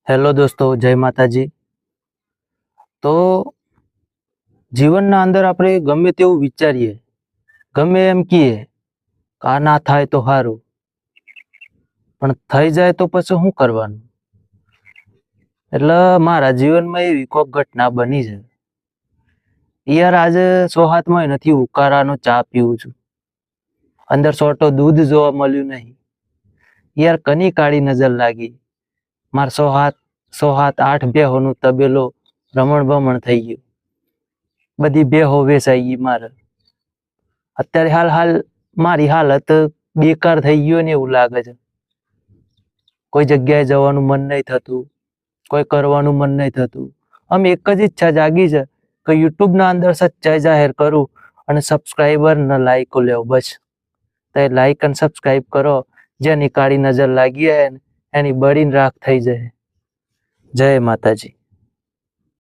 Hello દોસ્તો, જય માતાજી. તો જીવનના અંદર આપણે ગમે તેવું વિચારીએ, ગમે એમ કહીએ કે આ ના થાય તો સારું, પણ થઈ જાય તો પછી શું કરવાનું? એટલે મારા જીવનમાં એવી કોઈક ઘટના બની છે યાર. આજે સોહાતમાં નથી ઉકાળાનો ચા પીવું છું, અંદર સોટો દૂધ જોવા મળ્યું નહીં યાર. કની કાળી નજર લાગી, માર સો હાથ 8 બેહોનું તબેલો રમણ ભમણ થઈ ગયું, બધી બેહો વેચાઈ ગઈ મારે. અત્યારે હાલ મારી હાલત બેકાર થઈ ગયો ને એવું લાગે છે. કોઈ જગ્યાએ જવાનું મન નહીં થતું, કોઈ કરવાનું મન નહીં થતું. આમ એક જ ઈચ્છા જાગી છે કે યુટ્યુબ ના અંદર સચ્ચાઈ જાહેર કરું અને સબસ્ક્રાઈબર ને લાઈકો લેવો. બસ તો લાઈક અને સબસ્ક્રાઈબ કરો, જેની કાળી નજર લાગી હોય એની બળીને રાખ થઈ જાય. જય માતાજી.